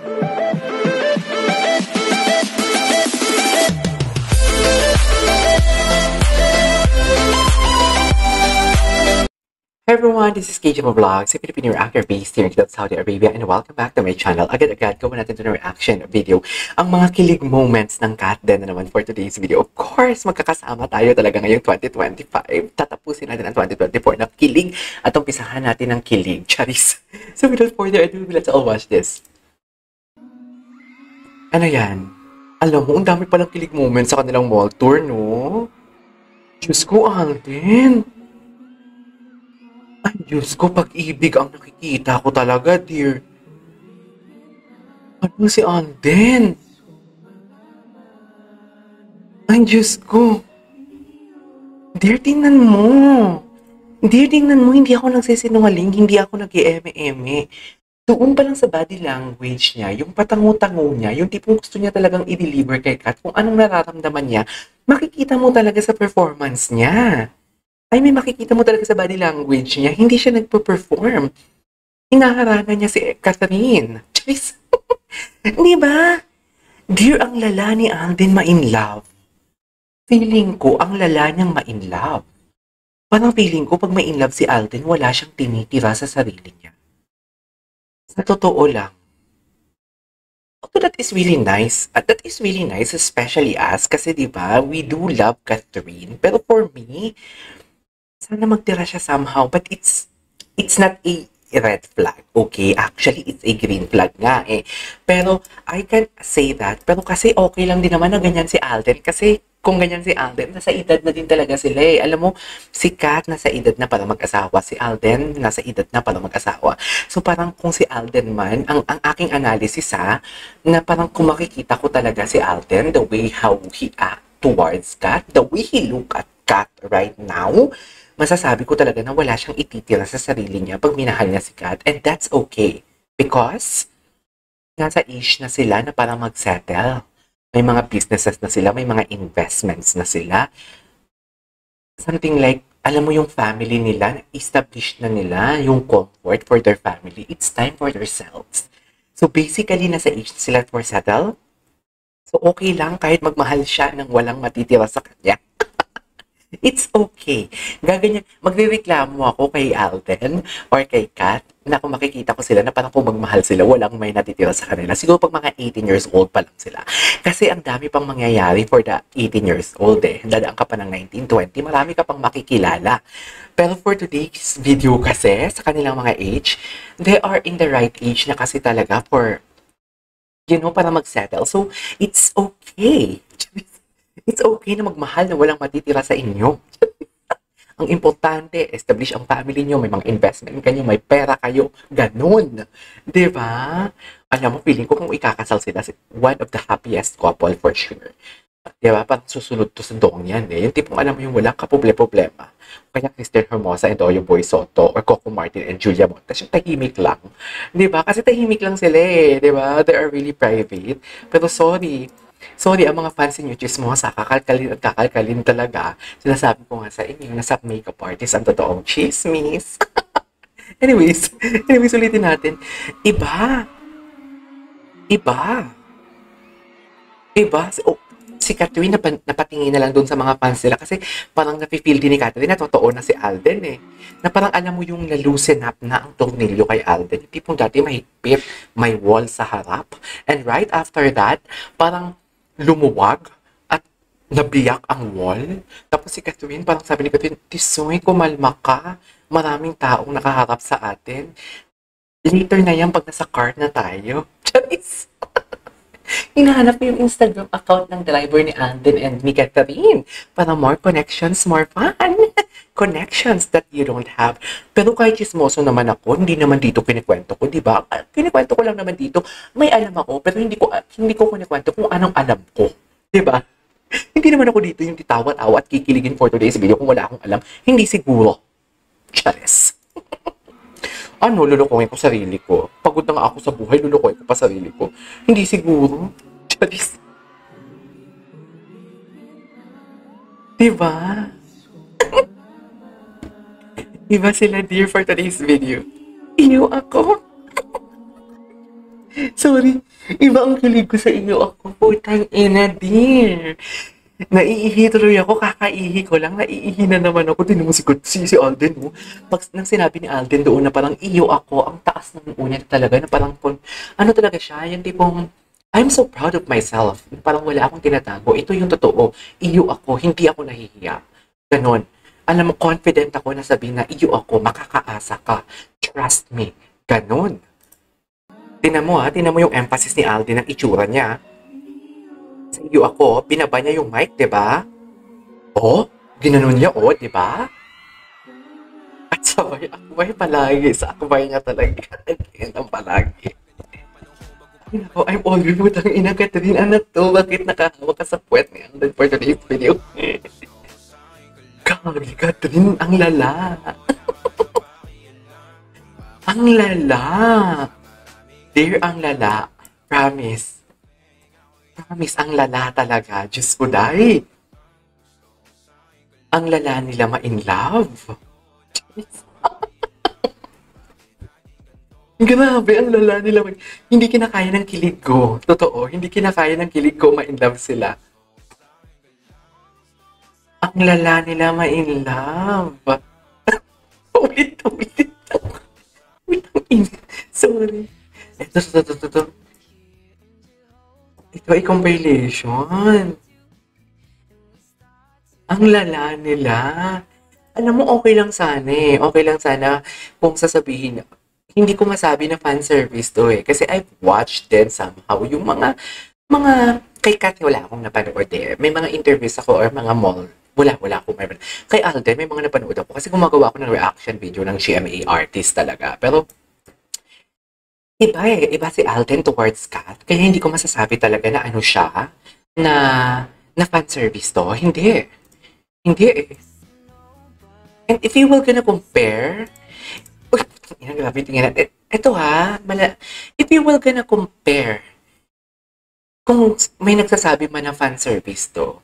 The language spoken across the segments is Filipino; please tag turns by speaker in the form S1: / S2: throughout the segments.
S1: Hi everyone, this is KJ Vlogs, a Filipino reactor based here in Saudi Arabia, and welcome back to my channel. Agad-agad, gawin natin ito ng reaction video. Ang mga kilig moments ng Kat Den na naman for today's video. Of course, magkakasama tayo talaga ngayong 2025. Tatapusin natin ang 2024 na kilig at umpisahan natin ng kilig. Charis. So without further ado, let's all watch this. Ano yan? Alam mo, ang dami palang kilig moments sa kanilang mall tour, no? Diyos ko, Alden. Ay, Diyos ko, pag-ibig ang nakikita ko talaga, dear. Ano si Alden? Ay, Diyos ko. Dear, tingnan mo. Dear, tingnan mo, hindi ako nagsisinungaling, hindi ako nag-i-eme-eme. Doon pa lang sa body language niya, yung patango-tango niya, yung tipong gusto niya talagang i-deliver kay Kat, kung anong nararamdaman niya, makikita mo talaga sa performance niya. Ay, may makikita mo talaga sa body language niya, hindi siya nagpo-perform. Hinaharana niya si Catherine. Charis. Di ba? Dear, ang lala ni Alden ma-in love. Feeling ko, ang lala niyang ma-in love. Parang feeling ko, pag ma-in love si Alden, wala siyang tinitira sa sarili niya. Sa totoo lang. Okay, that is really nice. That is really nice, especially us, kasi di ba, we do love Catherine. Pero for me, sana magtira siya somehow, but it's not a red flag, okay? Actually, it's a green flag nga eh. Pero, I can say that, pero kasi okay lang din naman na ganyan si Alden, kasi kung ganyan si Alden, nasa edad na din talaga sila eh. Alam mo, si Kat nasa edad na para mag-asawa, si Alden nasa edad na para mag-asawa. So parang kung si Alden man, ang aking analysis na parang kung makikita ko talaga si Alden, the way how he act towards Kat, the way he look at Kat right now, masasabi ko talaga na wala siyang ititira sa sarili niya pag minahal niya si Kat. And that's okay. Because, nasa age na sila na parang mag-settle. May mga businesses na sila, may mga investments na sila. Something like, alam mo yung family nila, established na nila yung comfort for their family. It's time for themselves. So basically, nasa age na sila for settle. So okay lang kahit magmahal siya nang walang matitira sa kanya. It's okay. Gaganyan, magrereklamo ako kay Alden or kay Kat na kung makikita ko sila na parang kung magmahal sila, walang may natitira sa kanila. Siguro pag mga 18 years old pa lang sila. Kasi ang dami pang mangyayari for the 18 years old eh. Dadaan ka pa ng 19, 20, marami ka pang makikilala. Pero for today's video kasi, sa kanilang mga age, they are in the right age na kasi talaga for, you know, para mag-settle. So, it's okay. It's okay na magmahal na walang matitira sa inyo. Ang importante, establish ang family nyo, may mga investment kayo, may pera kayo, ganun. Diba? Alam mo, feeling ko kung ikakasal sila, one of the happiest couple for sure. Diba? Parang susunod to sa doong yan eh. Yung tipong alam mo yung walang kaproblema. Kaya Kristen Hermosa and Oyo Boy Soto or Coco Martin and Julia Montes, yung tahimik lang. Diba? Kasi tahimik lang sila eh. Diba? They are really private. Pero sorry, ang mga fans ninyo, chismosa, kakalkalin at kakalkalin talaga. Sinasabi ko nga sa inyo, nasa makeup artist ang totoong chismis. anyways, ulitin natin. Iba. Si Catherine napatingin na lang doon sa mga fans nila kasi parang nafe-feel din ni Catherine na totoo na si Alden eh. Na parang alam mo yung na-loosen up na ang tornilyo kay Alden. Yung tipong dati mahigpit, may wall sa harap. And right after that, parang lumuwag at nabiyak ang wall. Tapos si Catherine, parang sabi ni Catherine, Tisoy, kumalma ka. Maraming taong nakaharap sa atin. Later na yan pag nasa car na tayo. Charis! Hinahanap ko yung Instagram account ng driver ni Alden and ni Catherine para more connections, more fun. Connections that you don't have. Pero kahit chismoso naman ako, hindi naman dito kinikwento ko, di ba? Kinikwento ko lang naman dito. May alam ako, pero hindi ko kinikwento kung anong alam ko. Di ba? Hindi naman ako dito yung titawa-tawa at kikiligin for today's video kung wala akong alam. Hindi siguro. Charis. Ano, lulukohin ko sarili ko. Pagod na nga ako sa buhay, lulukohin ko pa sarili ko. Hindi siguro. Charis. Diba? Diba sila dear for today's video? Iyo ako. Sorry. Iba ang kilig ko sa iyo. Ako, putang ina, dear. Naiihi tuloy ako, kakaihi ko lang, naiihi na naman ako. Tinan mo si Alden, oh. Pag nang sinabi ni Alden doon na parang iyo ako, ang taas ng unya talaga, na parang, ano talaga siya, yung tipong, I'm so proud of myself. Parang wala akong tinatago. Ito yung totoo. Iyo ako, hindi ako nahihiya. Ganon. Alam mo, confident ako na sabihin na iyo ako, makakaasa ka. Trust me. Ganon. Tinan mo yung emphasis ni Alden ng itsura niya. Sa iyo ako, binaba niya yung mic, di ba? Oh, ginanon niya, oh, di ba? At sabay, akbay palagi. Sa akbay niya talaga. Ang palagi. Ako, I'm all putang ina, Catherine. Ano to? Bakit nakahawa ka sa puwet ni Alden for today's video? Kagi, Catherine, ang lala. Ang lala. Dear, ang lala. Promise. Promise, ang lala talaga. Diyos ko, day. Ang lala nila ma-in love. Grabe, ang lala nila. Hindi kinakaya ng kilig ko. Totoo, hindi kinakaya ng kilig ko ma-in love sila. Ang lala nila ma-in love. Ulit-ulit. Sorry. Ito. Ito ay compilation. Ang lala nila. Alam mo, okay lang sana eh. Okay lang sana kung sasabihin, hindi ko masabi na fan service to eh. Kasi I've watched din somehow yung mga, kay Kat, wala akong napanood eh. May mga interviews ako or mga mall. Wala akong meron. Kay Alden, may mga napanood ako. Kasi gumagawa ako ng reaction video ng GMA artist talaga. Pero, iba si Alden towards Kat. Kaya hindi ko masasabi talaga na ano siya, na fan service to. Hindi eh. And if you will gonna compare, grabe tingnan. Ito ha, if you will gonna compare, kung may nagsasabi man na fan service to,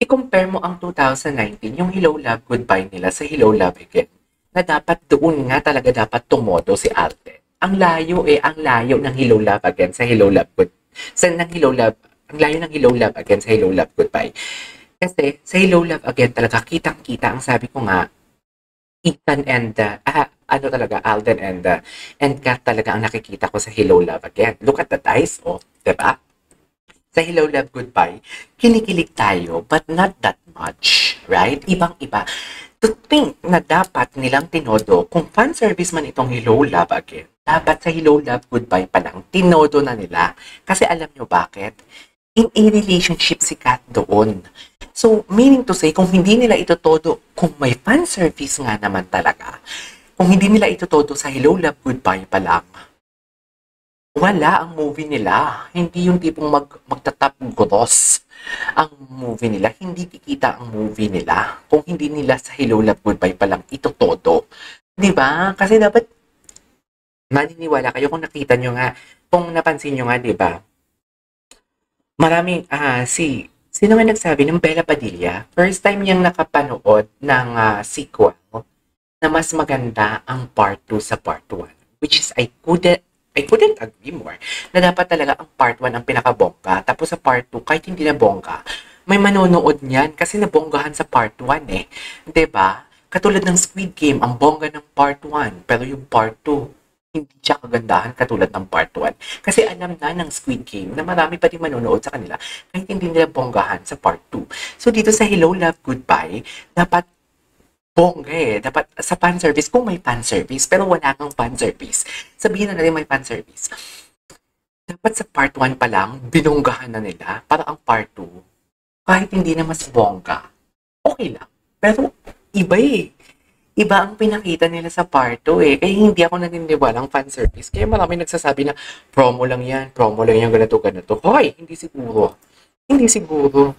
S1: i-compare mo ang 2019, yung Hello Love Goodbye nila sa Hello Love Again, na dapat doon nga talaga dapat tumodo si Alden. Ang layo ng Hello Love Again sa Hello Love ang layo ng Hello Love Again sa Hello Love Goodbye. Kasi sa Hello Love Again talaga kitang-kita ang sabi ko nga, Ethan and Alden and Kat talaga ang nakikita ko sa Hello Love Again. Look at the eyes, oh, 'di ba? Sa Hello Love Goodbye, kinikilig tayo but not that much, right? Ibang-iba. To think na dapat nilang tinodo, kung fan service man itong Hello Love Again, dapat sa Hello Love Goodbye pa lang, tinodo na nila. Kasi alam nyo bakit? In a relationship si Kat doon. So, meaning to say, kung hindi nila ito todo, kung may fan service nga naman talaga, kung hindi nila ito todo sa Hello Love Goodbye pa lang, wala ang movie nila. Hindi yung tipong magtatap gross ang movie nila. Hindi kikita ang movie nila kung hindi nila sa Hello Love Goodbye pa lang ito todo. Diba? Kasi dapat maniniwala kayo kung nakita nyo nga, kung napansin nyo nga, diba? Maraming, sino nga nagsabi ng Bella Padilla? First time niyang nakapanood ng sequel na mas maganda ang part 2 sa part 1. Which is, I couldn't agree more. Na dapat talaga ang part 1 ang pinakabongga. Tapos sa part 2, kahit hindi na bongga, may manonood niyan kasi nabonggahan sa part 1 eh. 'Di ba? Katulad ng Squid Game, ang bongga ng part 1. Pero yung part 2, hindi siya kagandahan katulad ng part 1. Kasi alam na ng Squid Game na marami pa din manonood sa kanila kahit hindi nila bonggahan sa part 2. So dito sa Hello Love Goodbye, dapat bongga eh. Dapat sa fan service, kung may fan service, pero wala kang fan service, sabihin na natin may fan service. Dapat sa part 1 pa lang, binonggahan na nila para ang part 2, kahit hindi na mas bongga, okay lang. Pero iba eh. Iba ang pinakita nila sa part 2 eh. Kaya hindi ako naniniwalang fan service. Kaya marami nagsasabi na promo lang yan, ganito. Hoy, hindi siguro. Hindi siguro.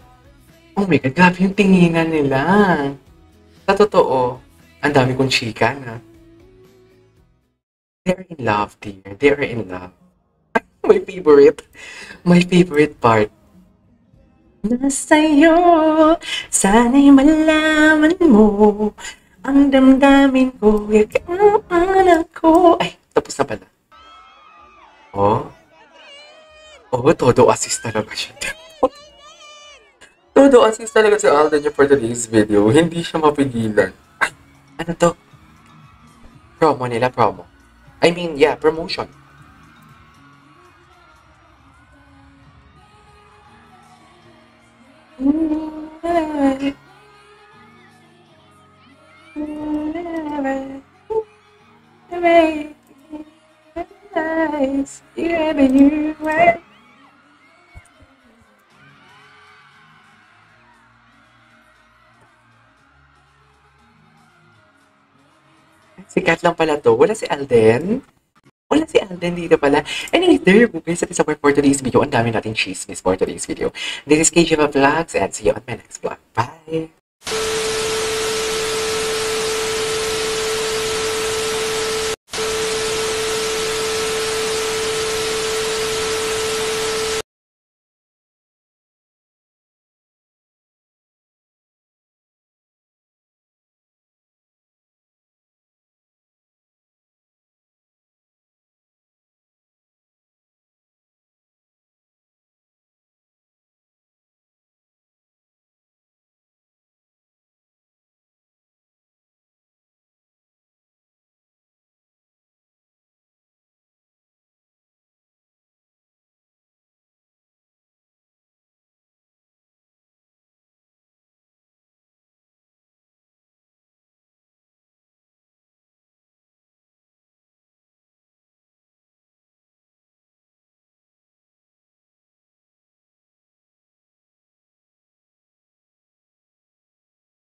S1: Oh my God, grabe yung tinginan nila. Sa totoo, ang dami kong chika na. They're in love, dear. They're in love. My favorite part. Nasa'yo, sana'y malaman mo ang damdamin ko, yakaanak ko. Ay, tapos na pala. Oh, todo assist talaga siya. Todo assist talaga si Alden niya for today's video. Hindi siya mapigilan. Ay, ano to? Promo nila, promo. I mean, yeah, promotion. Sikat lang pala to. Wala si Alden. Wala si Alden dito pala. Anyway, there you go guys. That is our for today's video. Ang dami natin chismis for today's video. This is KJ Vlogs and see you on my next vlog. Bye!